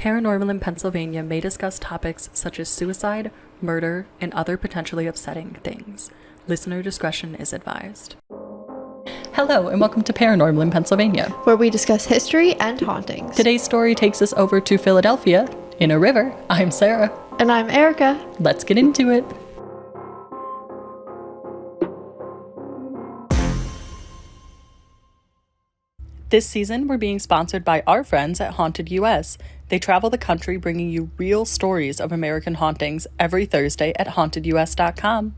Paranormal in Pennsylvania may discuss topics such as suicide, murder, and other potentially upsetting things. Listener discretion is advised. Hello, and welcome to Paranormal in Pennsylvania, where we discuss history and hauntings. Today's story takes us over to Philadelphia in a river. I'm Sarah. And I'm Erica. Let's get into it. This season, we're being sponsored by our friends at Haunted US. They travel the country bringing you real stories of American hauntings every Thursday at hauntedus.com.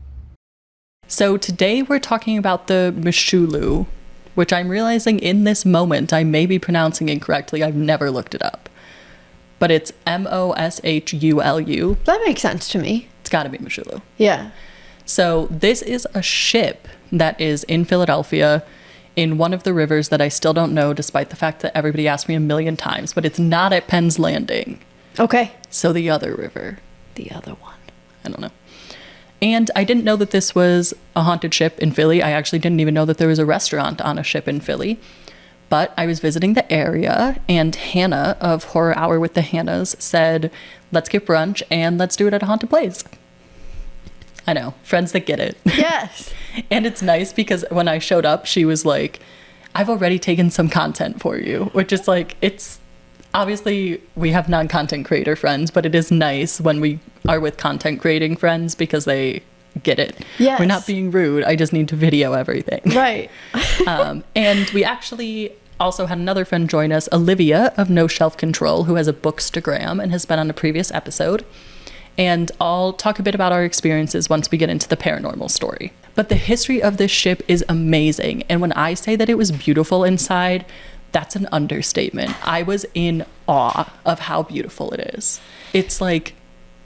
So today we're talking about the Moshulu, which I'm realizing in this moment I may be pronouncing incorrectly. I've never looked it up. But it's Moshulu. That makes sense to me. It's got to be Moshulu. Yeah. So this is a ship that is in Philadelphia in one of the rivers that I still don't know, despite the fact that everybody asked me a million times, but it's not at Penn's Landing. Okay. So the other river. The other one. I don't know. And I didn't know that this was a haunted ship in Philly. I actually didn't even know that there was a restaurant on a ship in Philly. But I was visiting the area, and Hannah of Horror Hour with the Hannahs said, let's get brunch and let's do it at a haunted place. I know, friends that get it. Yes. And it's nice because when I showed up, she was like, I've already taken some content for you, which is like, it's obviously we have non-content creator friends, but it is nice when we are with content creating friends because they get it. Yes. We're not being rude. I just need to video everything. Right. And we actually also had another friend join us, Olivia of No Shelf Control, who has a bookstagram and has been on a previous episode. And I'll talk a bit about our experiences once we get into the paranormal story. But the history of this ship is amazing. And when I say that it was beautiful inside, that's an understatement. I was in awe of how beautiful it is. It's like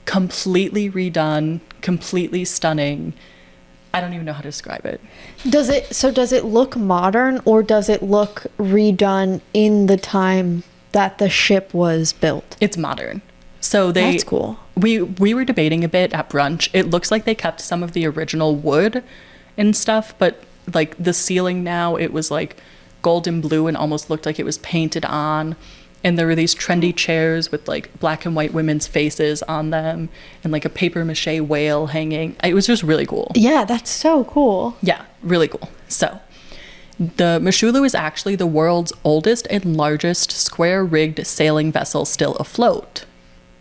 completely redone, completely stunning. I don't even know how to describe it. Does it look modern, or does it look redone in the time that the ship was built? It's modern. So that's cool. We were debating a bit at brunch. It looks like they kept some of the original wood and stuff, but like the ceiling now, it was like golden blue and almost looked like it was painted on. And there were these trendy chairs with like black and white women's faces on them and like a paper mache whale hanging. It was just really cool. Yeah, that's so cool. Yeah, really cool. So the Moshulu is actually the world's oldest and largest square-rigged sailing vessel still afloat,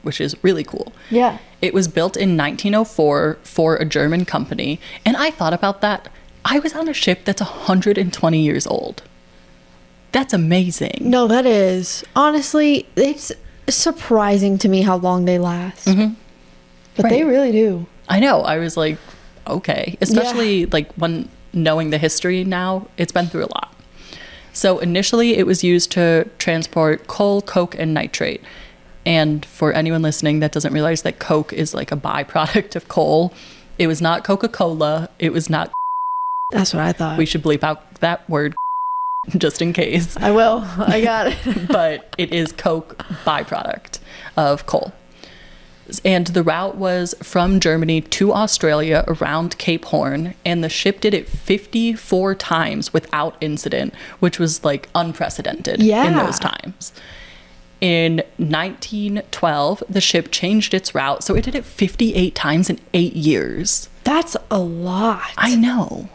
which is really cool. Yeah. It was built in 1904 for a German company. And I thought about that. I was on a ship that's 120 years old. That's amazing. No, that is. Honestly, it's surprising to me how long they last. Mm-hmm. But right. They really do. I know. I was like, okay. Especially like when knowing the history now, it's been through a lot. So initially it was used to transport coal, coke, and nitrate. And for anyone listening that doesn't realize that coke is like a byproduct of coal, it was not Coca-Cola. It was not. That's what I thought. We should bleep out that word just in case. I will. I got it. But it is coke byproduct of coal. And the route was from Germany to Australia around Cape Horn, and the ship did it 54 times without incident, which was like unprecedented in those times. In 1912, the ship changed its route, so it did it 58 times in 8 years. That's a lot. I know.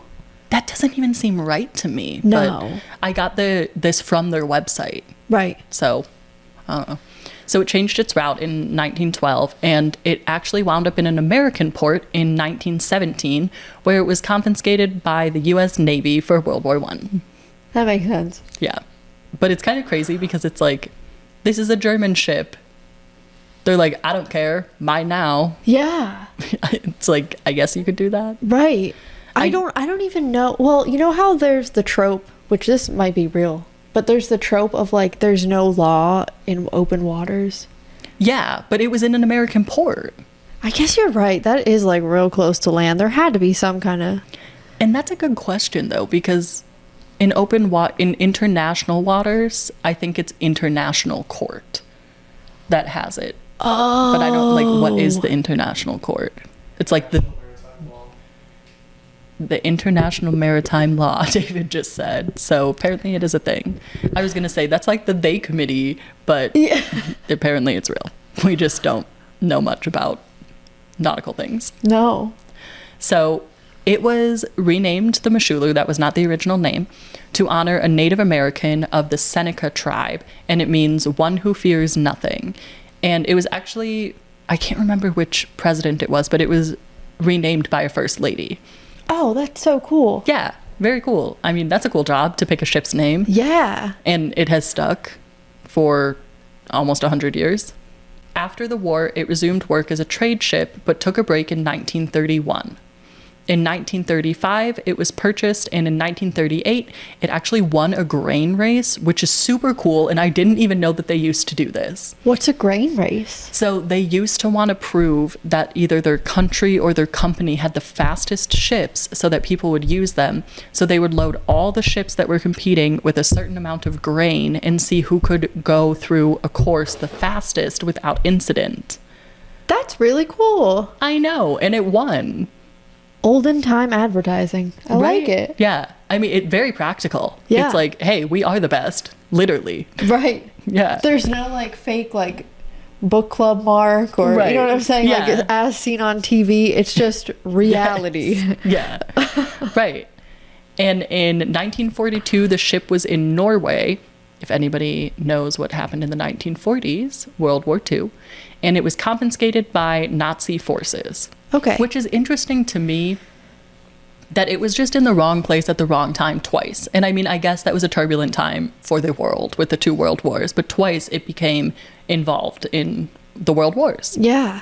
That doesn't even seem right to me. No. But I got this from their website. Right. So, I don't know. So it changed its route in 1912, and it actually wound up in an American port in 1917, where it was confiscated by the U.S. Navy for World War I. That makes sense. Yeah. But it's kind of crazy because it's like, this is a German ship. They're like, I don't care. Mine now. Yeah. It's like, I guess you could do that. Right. I don't even know. Well, you know how there's the trope, which this might be real, but there's the trope of like, there's no law in open waters. Yeah, but it was in an American port. I guess you're right. That is like real close to land. There had to be some kind of. And that's a good question though, because in in international waters, I think it's international court that has it. Oh. But I don't like, what is the international court? It's like the. The International Maritime Law, David just said. So apparently it is a thing. I was going to say that's like the they committee, but apparently it's real. We just don't know much about nautical things. No. So it was renamed the Moshulu, that was not the original name, to honor a Native American of the Seneca tribe, and it means one who fears nothing. And it was actually, I can't remember which president it was, but it was renamed by a first lady. Oh, that's so cool. Yeah, very cool. I mean, that's a cool job to pick a ship's name. Yeah. And it has stuck for almost 100 years. After the war, it resumed work as a trade ship, but took a break in 1931. In 1935, it was purchased, and in 1938, it actually won a grain race, which is super cool, and I didn't even know that they used to do this. What's a grain race? So they used to want to prove that either their country or their company had the fastest ships so that people would use them. So they would load all the ships that were competing with a certain amount of grain and see who could go through a course the fastest without incident. That's really cool. I know, and it won. Olden time advertising. I like it. Yeah. I mean, it's very practical. Yeah. It's like, hey, we are the best. Literally. Right. Yeah. There's no like fake like book club mark or Right. you know what I'm saying? Yeah. Like as seen on TV. It's just reality. Yes. Yeah. Right. And in 1942, the ship was in Norway. If anybody knows what happened in the 1940s, World War II. And it was confiscated by Nazi forces. Okay. Which is interesting to me that it was just in the wrong place at the wrong time twice. And I mean, I guess that was a turbulent time for the world with the two world wars, but twice it became involved in the world wars. Yeah.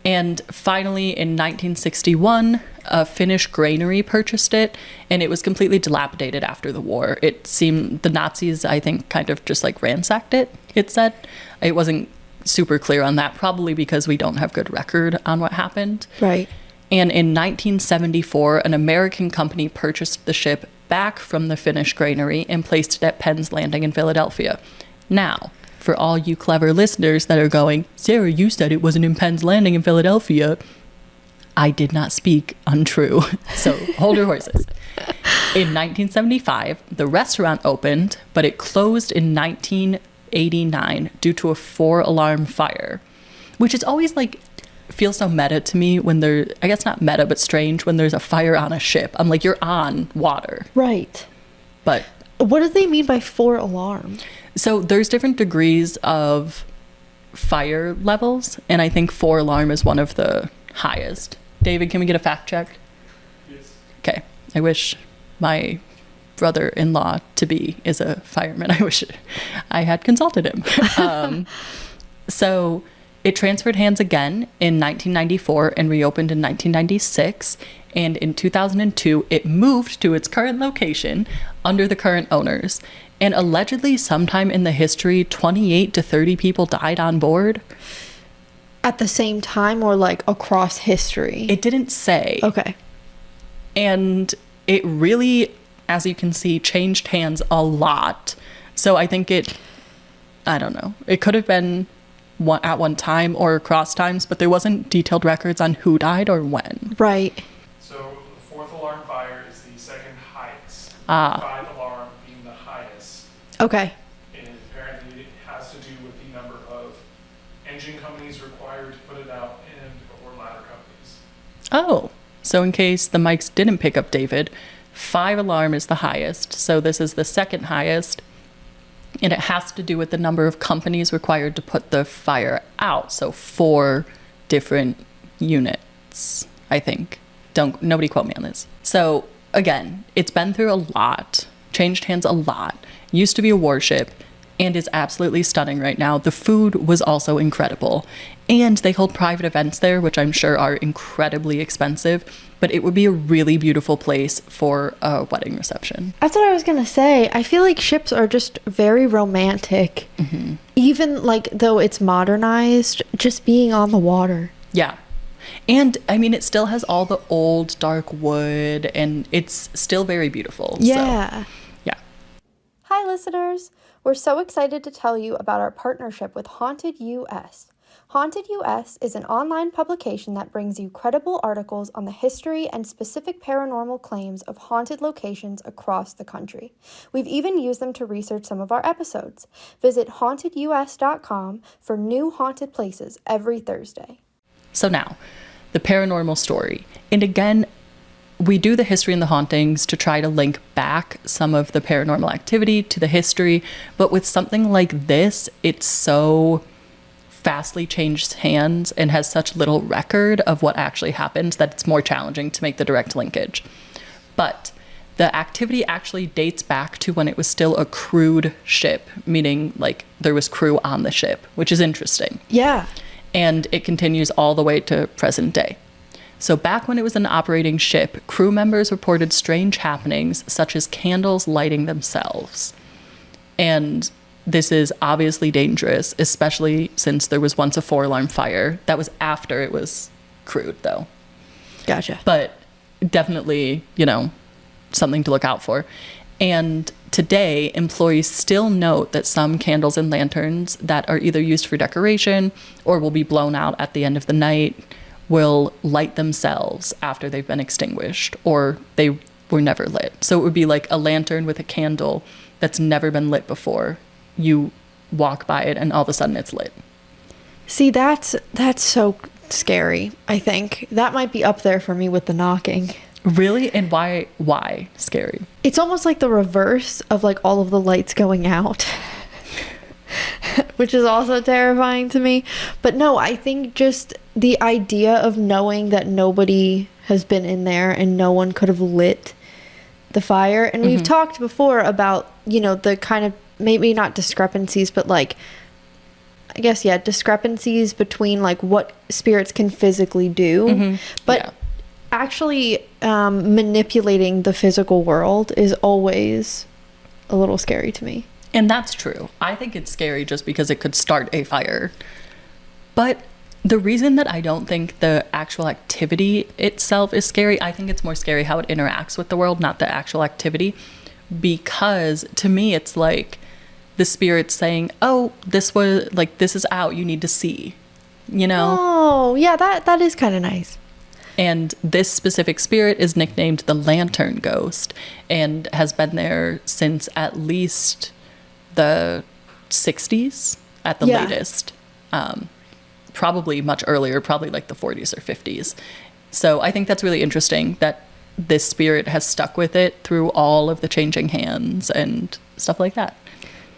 And finally, in 1961, a Finnish granary purchased it, and it was completely dilapidated after the war. It seemed the Nazis, I think, kind of just like ransacked it, it said. It wasn't super clear on that, probably because we don't have good record on what happened. Right. And in 1974, an American company purchased the ship back from the Finnish granary and placed it at Penn's Landing in Philadelphia. Now, for all you clever listeners that are going, Sarah, you said it wasn't in Penn's Landing in Philadelphia. I did not speak untrue. So hold your horses. In 1975, the restaurant opened, but it closed in 1989 due to a 4-alarm fire, which is always like feels so meta to me when there, I guess not meta, but strange when there's a fire on a ship. I'm like, you're on water. Right. But what do they mean by 4-alarm? So there's different degrees of fire levels, and I think 4-alarm is one of the highest. David, can we get a fact check? Yes. Okay. I wish my brother-in-law to be is a fireman. I wish I had consulted him. So it transferred hands again in 1994 and reopened in 1996. And in 2002, it moved to its current location under the current owners. And allegedly, sometime in the history, 28 to 30 people died on board. At the same time or like across history? It didn't say. Okay. And it really, as you can see, changed hands a lot. So I think I don't know. It could have been at one time or across times, but there wasn't detailed records on who died or when. Right. So the 4th alarm fire is the second highest. Ah. 5 alarm being the highest. Okay. And apparently it has to do with the number of engine companies required to put it out or ladder companies. Oh, so in case the mics didn't pick up David, 5-alarm is the highest. So this is the second highest. And it has to do with the number of companies required to put the fire out. So 4 different units, I think. Nobody quote me on this. So again, it's been through a lot, changed hands a lot, used to be a warship, and is absolutely stunning right now. The food was also incredible. And they hold private events there, which I'm sure are incredibly expensive, but it would be a really beautiful place for a wedding reception. That's what I was going to say. I feel like ships are just very romantic. Mm-hmm. Even like though it's modernized, just being on the water. Yeah. And I mean, it still has all the old dark wood and it's still very beautiful. Yeah. So, yeah. Hi, listeners. We're so excited to tell you about our partnership with Haunted US. Haunted US is an online publication that brings you credible articles on the history and specific paranormal claims of haunted locations across the country. We've even used them to research some of our episodes. Visit hauntedus.com for new haunted places every Thursday. So now, the paranormal story. And again, we do the history and the hauntings to try to link back some of the paranormal activity to the history. But with something like this, it's so fastly changed hands and has such little record of what actually happened that it's more challenging to make the direct linkage. But the activity actually dates back to when it was still a crewed ship, meaning like there was crew on the ship, which is interesting. Yeah. And it continues all the way to present day. So back when it was an operating ship, crew members reported strange happenings, such as candles lighting themselves. And this is obviously dangerous, especially since there was once a 4-alarm fire. That was after it was crewed, though. Gotcha. But definitely, something to look out for. And today, employees still note that some candles and lanterns that are either used for decoration or will be blown out at the end of the night will light themselves after they've been extinguished, or they were never lit. So it would be like a lantern with a candle that's never been lit before. You walk by it and all of a sudden it's lit. See, that's so scary, I think. That might be up there for me with the knocking. Really? And why scary? It's almost like the reverse of like all of the lights going out, which is also terrifying to me. But no, I think just the idea of knowing that nobody has been in there and no one could have lit the fire. And we've talked before about, the kind of, maybe not discrepancies, but like, I guess, yeah, discrepancies between like what spirits can physically do. But actually manipulating the physical world is always a little scary to me. And that's true. I think it's scary just because it could start a fire. But the reason that I don't think the actual activity itself is scary, I think it's more scary how it interacts with the world, not the actual activity. Because to me, it's like the spirit's saying, oh, this is out, you need to see, Oh, yeah, that is kind of nice. And this specific spirit is nicknamed the Lantern Ghost and has been there since at least the 60s at the latest. Probably much earlier, probably like the 40s or 50s. So I think that's really interesting that this spirit has stuck with it through all of the changing hands and stuff like that.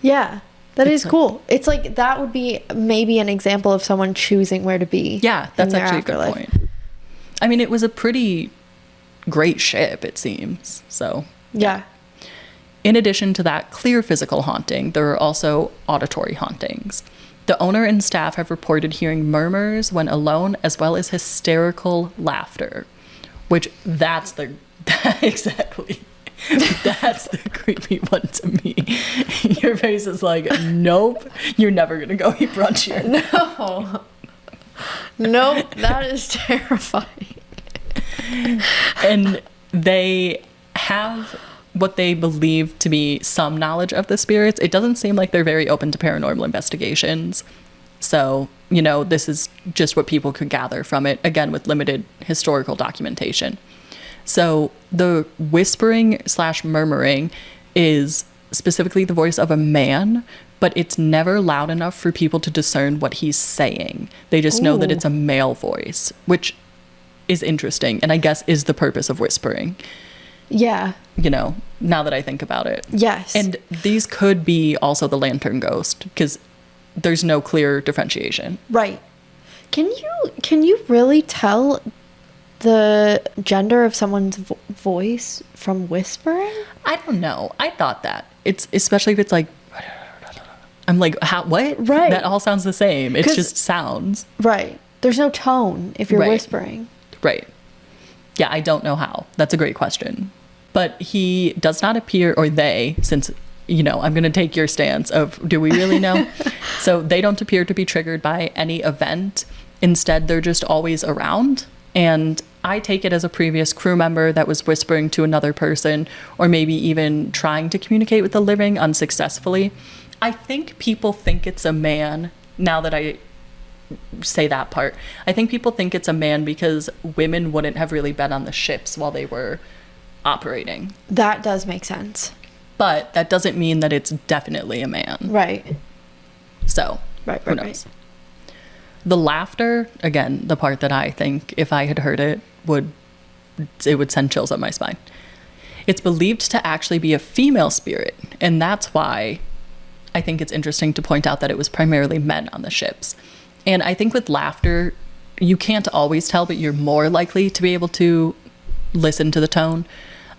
Yeah, that is cool. It's like that would be maybe an example of someone choosing where to be. Yeah, that's actually a good point. I mean, it was a pretty great ship, it seems. So, yeah. In addition to that clear physical haunting, there are also auditory hauntings. The owner and staff have reported hearing murmurs when alone, as well as hysterical laughter, which exactly. That's the creepy one to me. Your face is like, nope, you're never going to go eat brunch here. No. Nope, that is terrifying. And they have what they believe to be some knowledge of the spirits. It doesn't seem like they're very open to paranormal investigations. So, this is just what people could gather from it, again, with limited historical documentation. So the whispering/murmuring is specifically the voice of a man, but it's never loud enough for people to discern what he's saying. They just know that it's a male voice, which is interesting, and I guess is the purpose of whispering. Yeah. Now that I think about it. Yes. And these could be also the Lantern Ghost, because there's no clear differentiation. Right. Can you really tell the gender of someone's voice from whispering? I don't know. I thought that. It's especially if it's like, I'm like, how, what? Right. That all sounds the same. It's just sounds. Right. There's no tone if you're Right. whispering. Right. Yeah, I don't know how. That's a great question. But he does not appear, or they, since, I'm going to take your stance of, do we really know? So they don't appear to be triggered by any event. Instead, they're just always around. And I take it as a previous crew member that was whispering to another person, or maybe even trying to communicate with the living unsuccessfully. I think people think it's a man now that I say that part. I think people think it's a man because women wouldn't have really been on the ships while they were operating. That does make sense. But that doesn't mean that it's definitely a man. Right. So, who knows? Right. The laughter, again, the part that I think if I had heard it would send chills up my spine. It's believed to actually be a female spirit, and that's why I think it's interesting to point out that it was primarily men on the ships. And I think with laughter, you can't always tell, but you're more likely to be able to listen to the tone.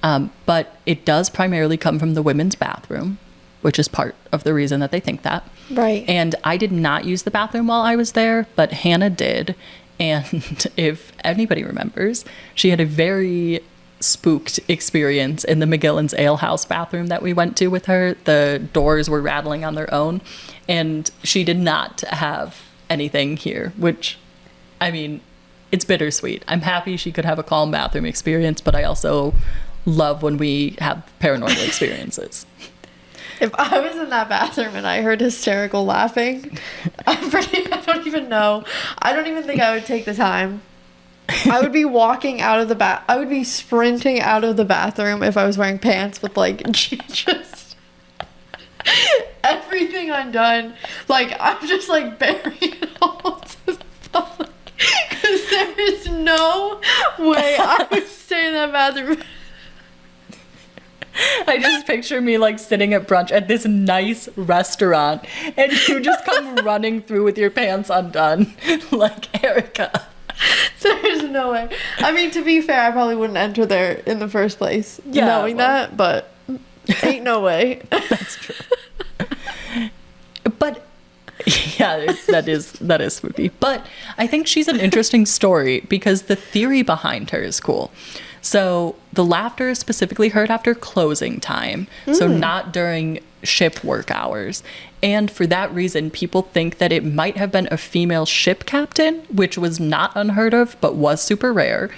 But it does primarily come from the women's bathroom, which is part of the reason that they think that. Right. And I did not use the bathroom while I was there, but Hannah did. And if anybody remembers, she had a very spooked experience in the McGillen's Ale House bathroom that we went to with her. The doors were rattling on their own, and she did not have anything here, which, I mean, it's bittersweet. I'm happy she could have a calm bathroom experience, but I also love when we have paranormal experiences. If I was in that bathroom and I heard hysterical laughing, I don't even know. I don't even think I would take the time. I would be walking out of the I would be sprinting out of the bathroom if I was wearing pants with, like, just everything undone. Like, I'm just, like, burying it all to the public. Because there is no way I would stay in that bathroom. I just picture me, like, sitting at brunch at this nice restaurant, and you just come running through with your pants undone, like, Erica. There's no way. I mean, to be fair, I probably wouldn't enter there in the first place, knowing that, but ain't no way. That's true. But yeah, that is spooky. But I think she's an interesting story because the theory behind her is cool. So the laughter is specifically heard after closing time, so not during ship work hours. And for that reason, people think that it might have been a female ship captain, which was not unheard of, but was super rare.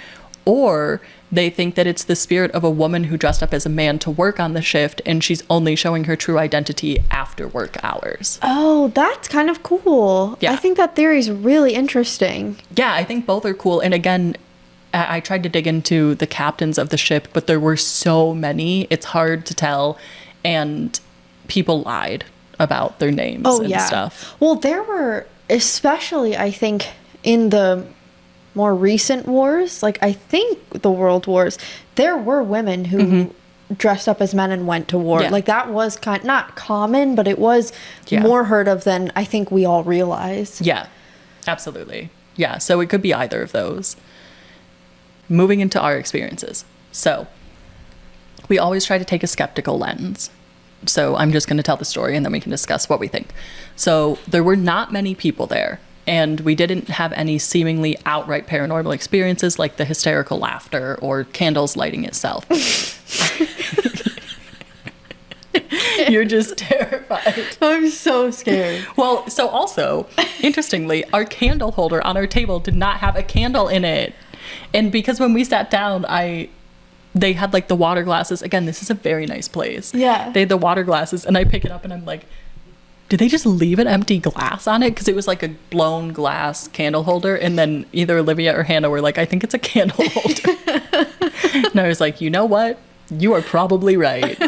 Or they think that it's the spirit of a woman who dressed up as a man to work on the shift, and she's only showing her true identity after work hours. Oh, that's kind of cool. Yeah. I think that theory is really interesting. Yeah, I think both are cool. And again, I tried to dig into the captains of the ship, but there were so many, it's hard to tell. And people lied about their names and stuff. Well, there were, especially, I think, in the more recent wars, like, I think the world wars, there were women who dressed up as men and went to war. Yeah. Like, that was not common, but it was more heard of than I think we all realize. Yeah, absolutely. Yeah, so it could be either of those. Moving into our experiences. So we always try to take a skeptical lens. So I'm just going to tell the story and then we can discuss what we think. So there were not many people there, and we didn't have any seemingly outright paranormal experiences like the hysterical laughter or candles lighting itself. You're just terrified. I'm so scared. Well, so also, interestingly, our candle holder on our table did not have a candle in it. And because when we sat down, they had, like, the water glasses. Again, this is a very nice place. Yeah. They had the water glasses, and I pick it up, and I'm like, did they just leave an empty glass on it? Because it was, like, a blown glass candle holder. And then either Olivia or Hannah were like, I think it's a candle holder. And I was like, you know what? You are probably right.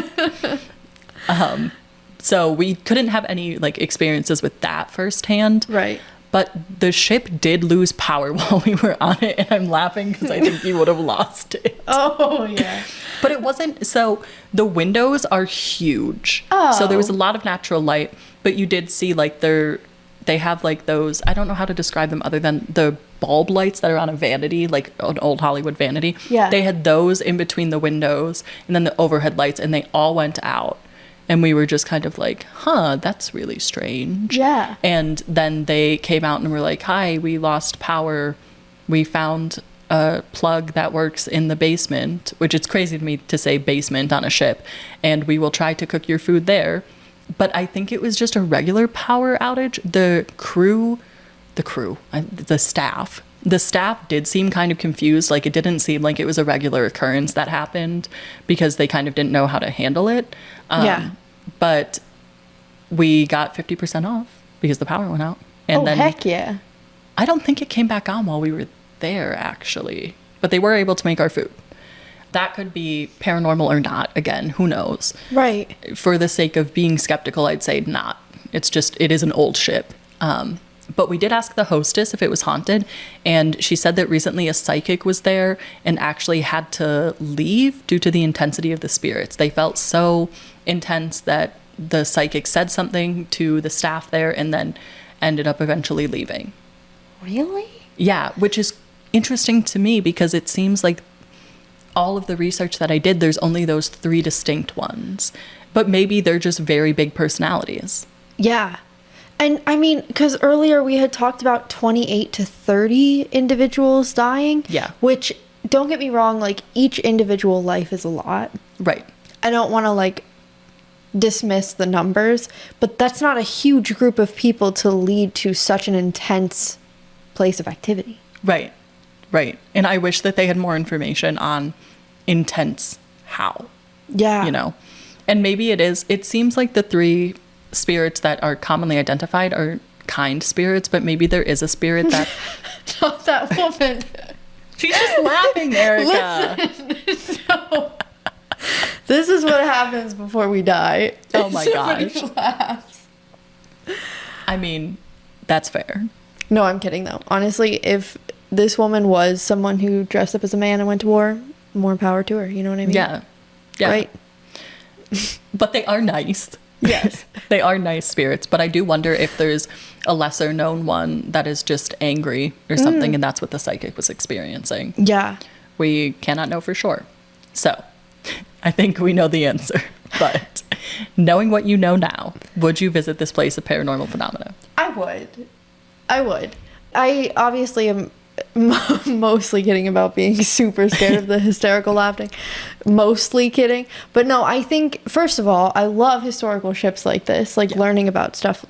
So we couldn't have any, like, experiences with that firsthand. Right. But the ship did lose power while we were on it, and I'm laughing because I think you would have lost it. Oh, yeah. But it wasn't, so the windows are huge. Oh. So there was a lot of natural light, but you did see, like, they have, like, those, I don't know how to describe them other than the bulb lights that are on a vanity, like an old Hollywood vanity. Yeah. They had those in between the windows, and then the overhead lights, and they all went out. And we were just kind of like, huh, that's really strange. Yeah. And then they came out and were like, hi, we lost power. We found a plug that works in the basement, which it's crazy to me to say basement on a ship. And we will try to cook your food there. But I think it was just a regular power outage. The staff did seem kind of confused. Like, it didn't seem like it was a regular occurrence that happened because they kind of didn't know how to handle it. But we got 50% off because the power went out. And then heck yeah. I don't think it came back on while we were there, actually. But they were able to make our food. That could be paranormal or not. Again, who knows? Right. For the sake of being skeptical, I'd say not. It's just, it is an old ship. But we did ask the hostess if it was haunted, and she said that recently a psychic was there and actually had to leave due to the intensity of the spirits. They felt so intense that the psychic said something to the staff there and then ended up eventually leaving. Really? Yeah, which is interesting to me because it seems like all of the research that I did, there's only those 3 distinct ones. But maybe they're just very big personalities. Yeah. And I mean, because earlier we had talked about 28 to 30 individuals dying. Yeah. Which, don't get me wrong, like, each individual life is a lot. Right. I don't want to, like, dismiss the numbers, but that's not a huge group of people to lead to such an intense place of activity. Right. Right. And I wish that they had more information on intense how. Yeah. You know? And maybe it seems like the 3 spirits that are commonly identified are kind spirits, but maybe there is a spirit that... Not that woman. She's just laughing, Erica. Listen. No. This is what happens before we die. Oh my Somebody gosh. laughs. I mean, that's fair. No, I'm kidding though. Honestly, if this woman was someone who dressed up as a man and went to war, more power to her. You know what I mean? Yeah. Yeah. Right? But they are nice. Yes. They are nice spirits, but I do wonder if there's a lesser known one that is just angry or something, and that's what the psychic was experiencing. Yeah. We cannot know for sure. So, I think we know the answer. But knowing what you know now, would you visit this place of paranormal phenomena? I would. I obviously am mostly kidding about being super scared of the hysterical laughing. Mostly kidding. But no, I think, first of all, I love historical ships like this. Like, learning about stuff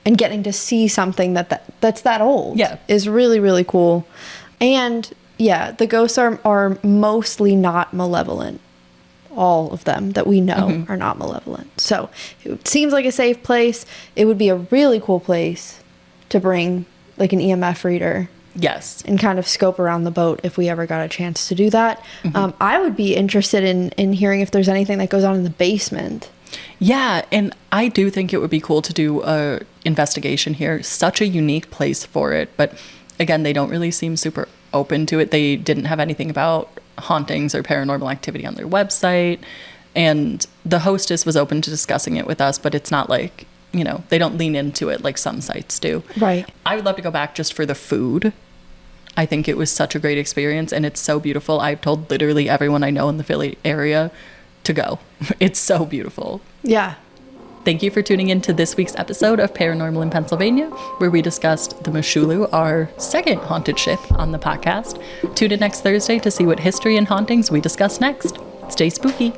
and getting to see something that's that old is really, really cool. And, yeah, the ghosts are mostly not malevolent. All of them that we know are not malevolent. So, it seems like a safe place. It would be a really cool place to bring, like, an EMF reader. Yes. And kind of scope around the boat if we ever got a chance to do that. I would be interested in hearing if there's anything that goes on in the basement. Yeah, and I do think it would be cool to do a investigation here. Such a unique place for it. But again, they don't really seem super open to it. They didn't have anything about hauntings or paranormal activity on their website. And the hostess was open to discussing it with us, but it's not like, you know, they don't lean into it like some sites do. Right. I would love to go back just for the food. I think it was such a great experience, and it's so beautiful. I've told literally everyone I know in the Philly area to go. It's so beautiful. Yeah. Thank you for tuning in to this week's episode of Paranormal in Pennsylvania, where we discussed the Moshulu, our second haunted ship on the podcast. Tune in next Thursday to see what history and hauntings we discuss next. Stay spooky.